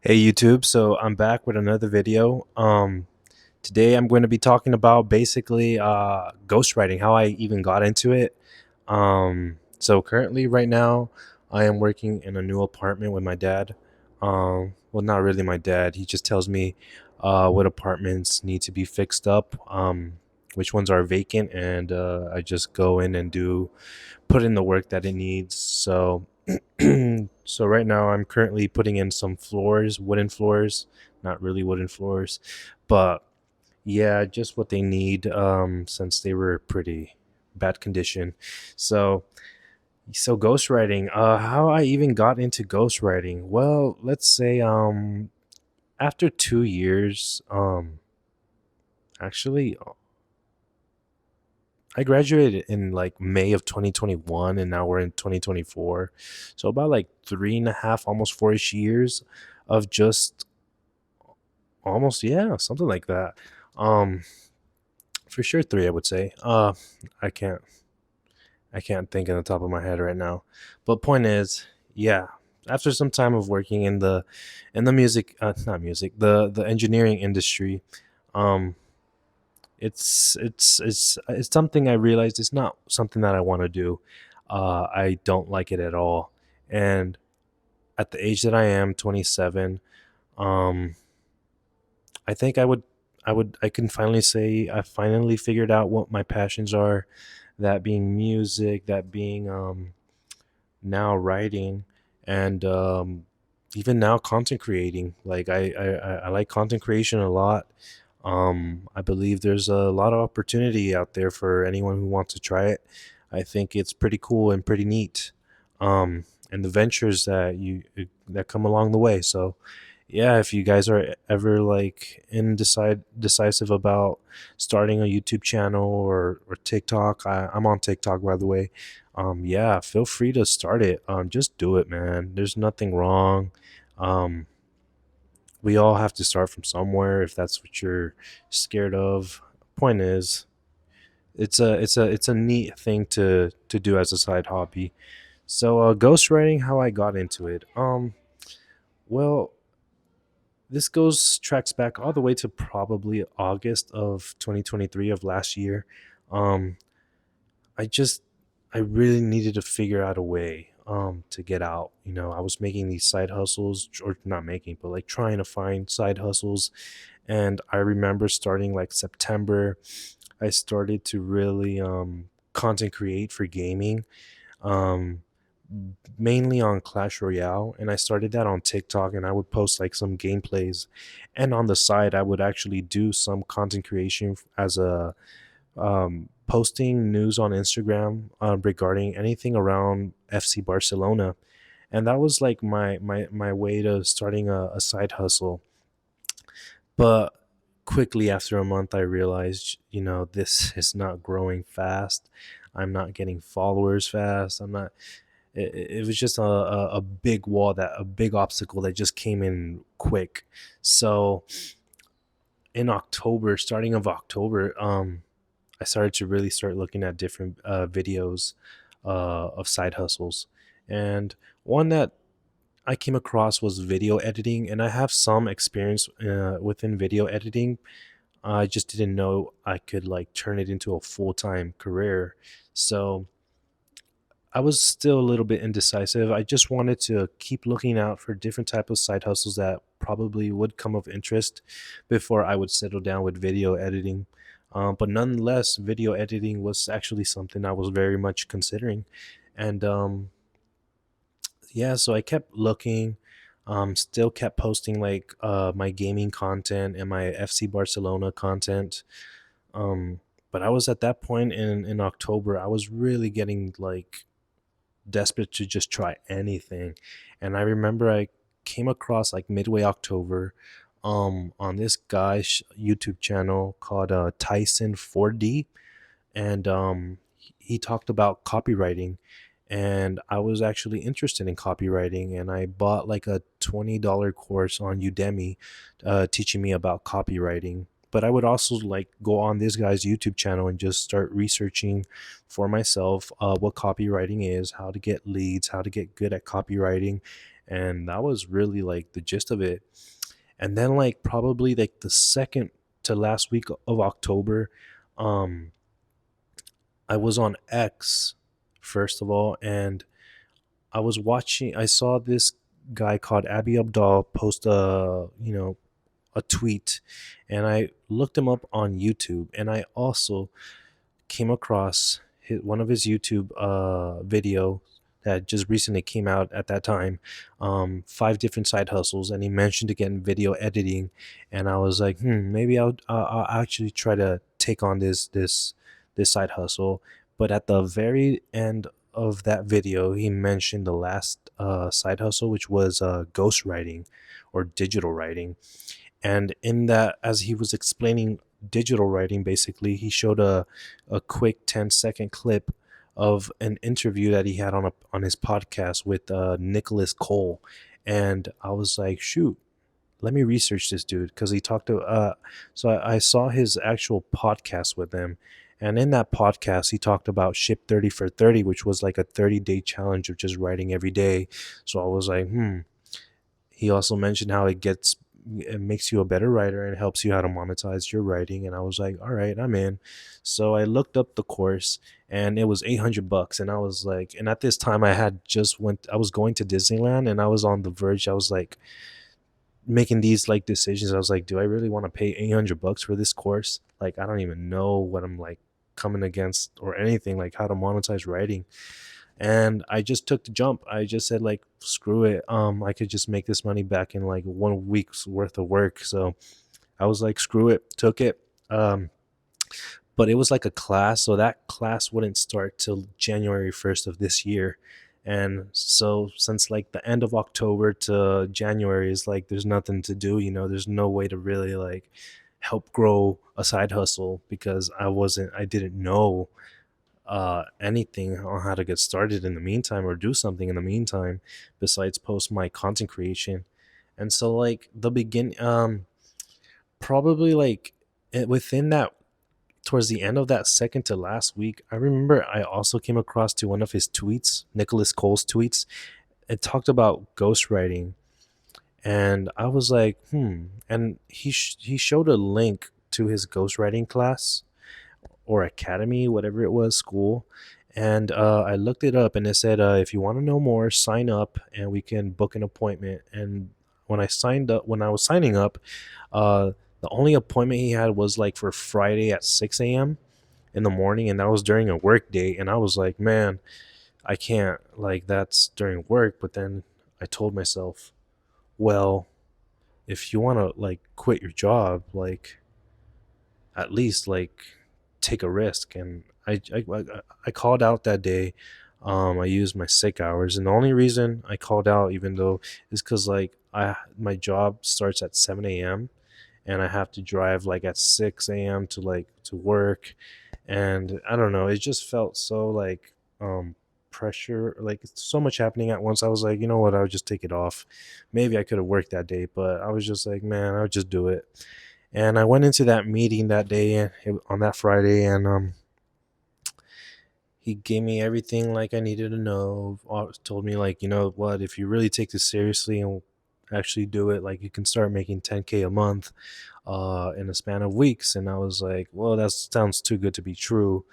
Hey YouTube, so I'm back with another video. Today I'm going to be talking about basically ghostwriting, how I even got into it. So currently right now I am working in a new apartment with my dad. Well, not really my dad. He just tells me what apartments need to be fixed up, which ones are vacant, and I just go in and do put in the work that it needs. So right now I'm currently putting in some floors, wooden floors, not really wooden floors, but yeah, just what they need since they were pretty bad condition. So so ghostwriting, how I even got into ghostwriting. Well, let's say after 2 years, actually I graduated in like May of 2021 and now we're in 2024. So about like three and a half, almost 4-ish years of just almost, yeah, something like that. Um, for sure three, I would say. I can't I can't think on the top of my head right now. But point is, yeah, after some time of working in the music, not music, the engineering industry, um, it's something I realized it's not something that I want to do. I don't like it at all. And at the age that I am, 27, um, I think I can finally say I finally figured out what my passions are. That being music, that being now writing, and even now content creating. Like I like content creation a lot. I believe there's a lot of opportunity out there for anyone who wants to try it. I think it's pretty cool and pretty neat. And the ventures that come along the way. So yeah, if you guys are ever like indecisive about starting a YouTube channel or TikTok, I'm on TikTok, by the way. Yeah, feel free to start it. Just do it, man. There's nothing wrong. Um, we all have to start from somewhere if that's what you're scared of. Point is, it's a neat thing to do as a side hobby. So ghostwriting, how I got into it. Well, this goes tracks back all the way to probably August of 2023 of last year. Um, I just I really needed to figure out a way to get out. I was making these side hustles, or not making, but like trying to find side hustles. And I remember starting like September, I started to really content create for gaming. Um Mainly on Clash Royale, and I started that on TikTok, and I would post like some gameplays, and on the side I would actually do some content creation as a posting news on Instagram regarding anything around FC Barcelona, and that was like my way to starting a side hustle. But quickly after a month, I realized, this is not growing fast. I'm not getting followers fast. I'm not. It was just a big wall, that a big obstacle that just came in quick. So in October, starting of October, I started to really start looking at different videos of side hustles, and one that I came across was video editing, and I have some experience within video editing. I just didn't know I could like turn it into a full-time career. So I was still a little bit indecisive. I just wanted to keep looking out for different type of side hustles that probably would come of interest before I would settle down with video editing. But nonetheless, video editing was actually something I was very much considering. And yeah, so I kept looking, still kept posting like my gaming content and my FC Barcelona content. Um, but I was at that point in October, I was really getting like desperate to just try anything. And I remember I came across like midway October on this guy's YouTube channel called Tyson 4D, and he talked about copywriting, and I was actually interested in copywriting, and I bought like a $20 course on Udemy teaching me about copywriting. But I would also like go on this guy's YouTube channel and just start researching for myself what copywriting is, how to get leads, how to get good at copywriting, And that was really like the gist of it. And then like probably like the second to last week of October, um I was on X first of all, and I saw this guy called Abby Abdal post a tweet, and I looked him up on YouTube, and I also came across one of his YouTube video that just recently came out at that time, five different side hustles, and he mentioned again video editing, and I was like, maybe I'll actually try to take on this side hustle. But at the very end of that video, he mentioned the last side hustle, which was ghostwriting or digital writing. And in that, as he was explaining digital writing, basically he showed a quick 10-second clip of an interview that he had on his podcast with Nicholas Cole. And I was like, shoot, let me research this dude, because he talked to so I saw his actual podcast with him. And in that podcast he talked about ship 30 for 30, which was like a 30-day challenge of just writing every day. So I was like, he also mentioned how it makes you a better writer and helps you how to monetize your writing. And I was like, all right, I'm in. So I looked up the course, and it was $800. And I was like, and at this time I was going to Disneyland, and I was on the verge. I was like making these like decisions. I was like, do I really want to pay $800 for this course? Like, I don't even know what I'm like coming against or anything, like how to monetize writing. And I just took the jump. I just said like, screw it. I could just make this money back in like 1 week's worth of work. So I was like, screw it, took it. Um, but it was like a class, so that class wouldn't start till January 1st of this year. And so since like the end of October to January is like there's nothing to do, there's no way to really like help grow a side hustle, because I didn't know anything on how to get started in the meantime or do something in the meantime besides post my content creation. And so like the begin probably like within that, towards the end of that second to last week, I remember I also came across to one of his tweets, Nicholas Cole's tweets. It talked about ghostwriting, and I was like, and he showed a link to his ghostwriting class or academy, whatever it was, school. And I looked it up, and it said, if you want to know more, sign up and we can book an appointment. And when I was signing up, uh, the only appointment he had was like for Friday at 6 a.m. in the morning, and that was during a work day. And I was like, man, I can't, like, that's during work. But then I told myself, well, if you want to like quit your job, like at least like take a risk. And I called out that day. I used my sick hours, and the only reason I called out, even though, is because like my job starts at 7 a.m. and I have to drive like at 6 a.m. to work. And I don't know, it just felt so like pressure, like so much happening at once. I was like, you know what, I would just take it off. Maybe I could have worked that day, but I was just like, man, I would just do it. And I went into that meeting that day, on that Friday, and he gave me everything like I needed to know. Told me like, you know what, if you really take this seriously and actually do it, like you can start making 10K a month in a span of weeks. And I was like, well, that sounds too good to be true.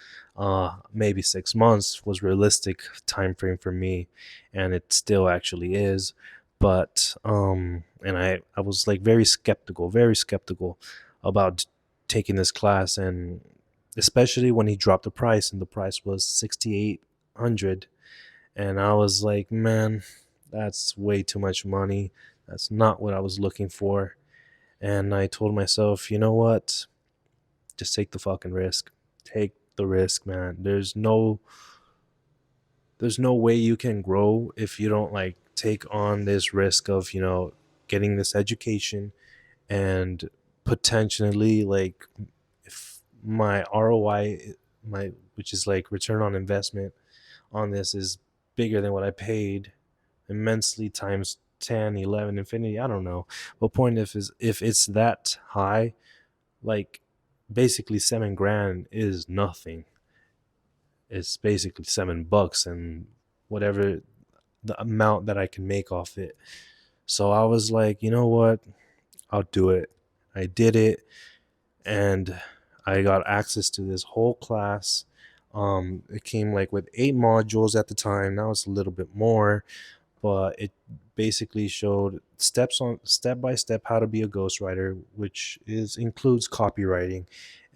Maybe 6 months was realistic time frame for me, and it still actually is. But and I was like very skeptical about taking this class, and especially when he dropped the price, and the price was 6,800. And I was like, man, that's way too much money. That's not what I was looking for. And I told myself, you know what? Just take the fucking risk. Take the risk, man. There's no way you can grow if you don't like take on this risk of, getting this education, and potentially like, if my ROI, my which is like return on investment on this, is bigger than what I paid immensely times 10, 11, infinity, I don't know. But point is, if it's that high, like basically 7 grand is nothing. It's basically $7, and whatever. the amount that I can make off it. So I was like, you know what? I'll do it. I did it, and I got access to this whole class. It came like with 8 modules at the time. Now it's a little bit more, but it basically showed step by step how to be a ghostwriter, which is includes copywriting,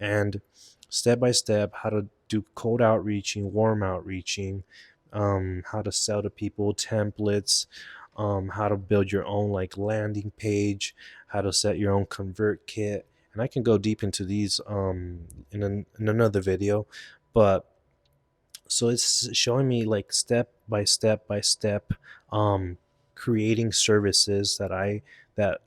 and step by step how to do cold outreaching, warm outreaching, how to sell to people, templates, how to build your own like landing page, how to set your own convert kit. And I can go deep into these in another video, but so it's showing me like step by step by step, um creating services that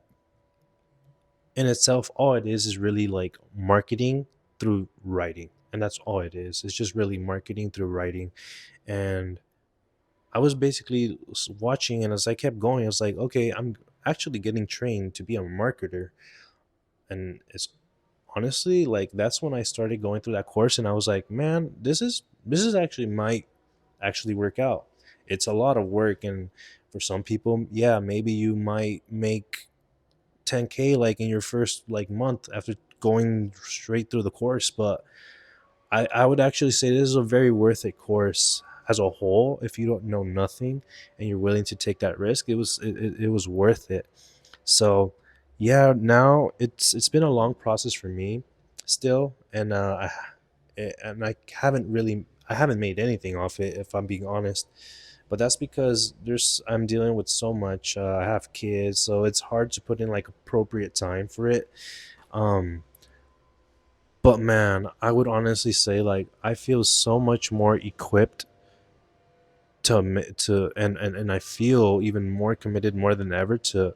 in itself, all it is really like marketing through writing, and that's all it is. It's just really marketing through writing. And I was basically watching, and as I kept going, I was like, okay, I'm actually getting trained to be a marketer. And it's honestly like that's when I started going through that course, and I was like, man, this is actually might actually work out. It's a lot of work, and for some people, yeah, maybe you might make 10K like in your first like month after going straight through the course. But I would actually say this is a very worth it course as a whole. If you don't know nothing and you're willing to take that risk, it was worth it. So yeah, now it's been a long process for me still, and I haven't made anything off it, if I'm being honest. But that's because I'm dealing with so much. I have kids, so it's hard to put in like appropriate time for it. Um, but man, I would honestly say like I feel so much more equipped and I feel even more committed more than ever to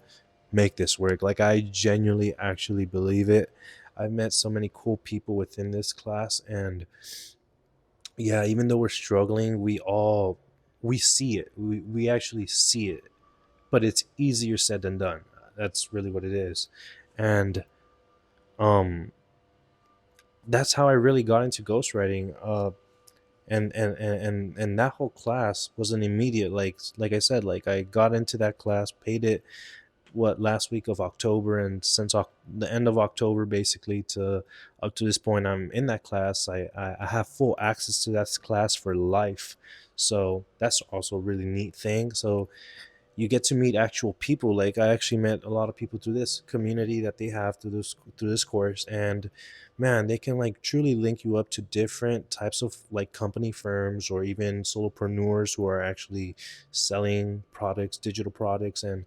make this work. Like I genuinely actually believe it. I've met so many cool people within this class, and yeah, even though we're struggling, we see it. We actually see it, but it's easier said than done. That's really what it is. And um that's how I really got into ghostwriting. And that whole class was an immediate, like I said, like I got into that class, paid it what last week of October, and since the end of October basically to up to this point I'm in that class. I have full access to that class for life. So that's also a really neat thing. So you get to meet actual people. Like I actually met a lot of people through this community that they have through this course, and man, they can like truly link you up to different types of like company firms or even solopreneurs who are actually selling products, digital products. And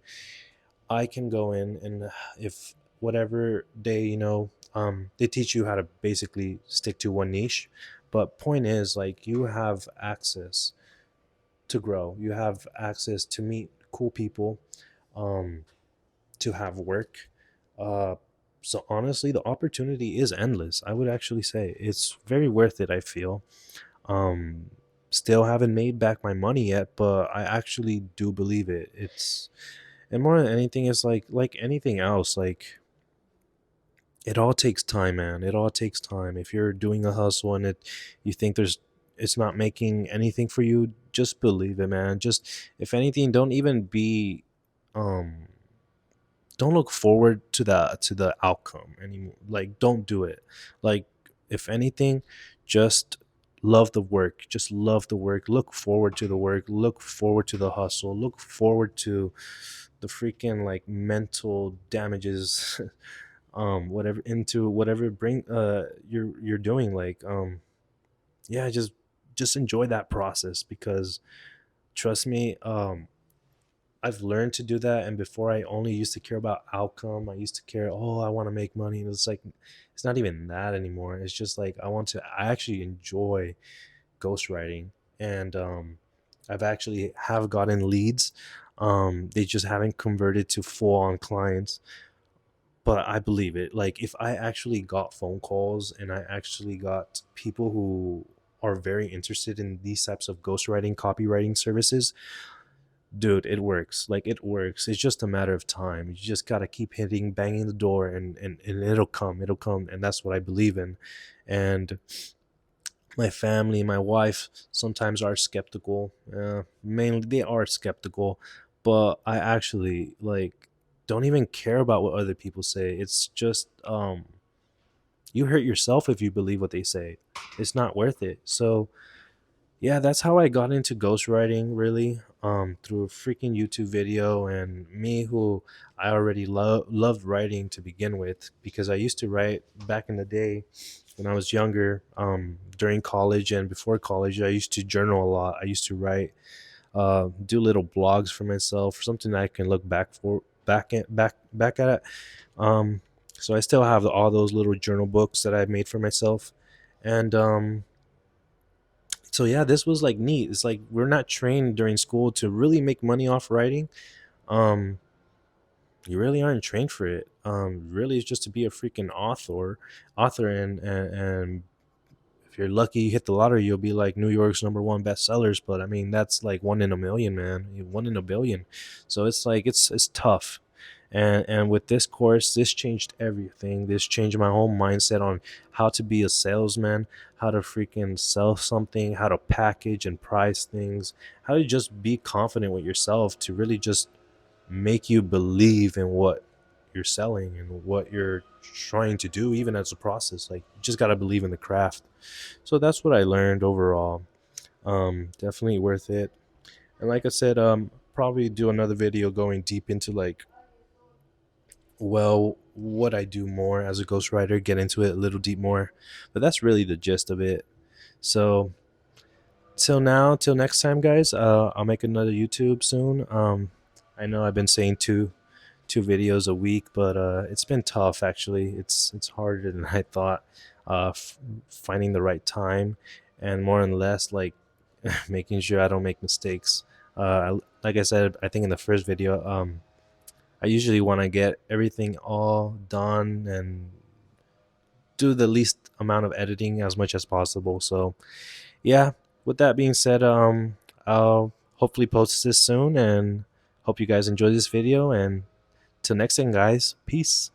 I can go in, and if whatever day, they teach you how to basically stick to one niche. But point is, like, you have access to grow. You have access to meet cool people, um, to have work. Uh, so honestly, the opportunity is endless. I would actually say it's very worth it. I feel. Um, Still haven't made back my money yet, but I actually do believe it. And more than anything, it's like anything else. Like it all takes time, man. It all takes time. If you're doing a hustle and you think it's not making anything for you, just believe it, man. Just if anything, um don't look forward to the outcome anymore. Like don't do it. Like if anything, just love the work. Just love the work. Look forward to the work. Look forward to the hustle. Look forward to the freaking like mental damages whatever into whatever bring you're doing. Like yeah, just enjoy that process, because trust me, I've learned to do that. And before, I only used to care about outcome. I used to care, oh, I want to make money. And it's like it's not even that anymore. It's just like I actually enjoy ghostwriting. And I've actually have gotten leads. They just haven't converted to full on clients, but I believe it. Like if I actually got phone calls and I actually got people who are very interested in these types of ghostwriting, copywriting services, dude, it works. Like it works. It's just a matter of time. You just gotta keep hitting, banging the door, and it'll come. It'll come, and that's what I believe in. And My family, my wife sometimes are skeptical. Mainly they are skeptical, but I actually like don't even care about what other people say. It's just you hurt yourself if you believe what they say. It's not worth it. So yeah, that's how I got into ghostwriting, really, through a freaking YouTube video. And me, who I already loved writing to begin with, because I used to write back in the day when I was younger, during college and before college. I used to journal a lot. I used to write, do little blogs for myself, something that I can look back at. Um, so I still have all those little journal books that I made for myself, and so yeah, this was like neat. It's like we're not trained during school to really make money off writing. Um, you really aren't trained for it. Really, it's just to be a freaking author, and if you're lucky, you hit the lottery, you'll be like New York's #1 bestsellers. But I mean, that's like one in a million, man. One in a billion. So it's like it's tough. And with this course, this changed everything. This changed my whole mindset on how to be a salesman, how to freaking sell something, how to package and price things, how to just be confident with yourself, to really just make you believe in what you're selling and what you're trying to do, even as a process. Like, you just got to believe in the craft. So that's what I learned overall. Definitely worth it. And like I said, probably do another video going deep into like, well, what I do more as a ghostwriter, get into it a little deep more. But that's really the gist of it. So till next time, guys, I'll make another YouTube soon. I know I've been saying two videos a week, but it's been tough actually. It's harder than I thought. Finding the right time, and more and less like making sure I don't make mistakes. Like I said, I think in the first video, I usually want to get everything all done and do the least amount of editing as much as possible. So yeah, with that being said, I'll hopefully post this soon, and hope you guys enjoy this video. And till next time, guys, peace.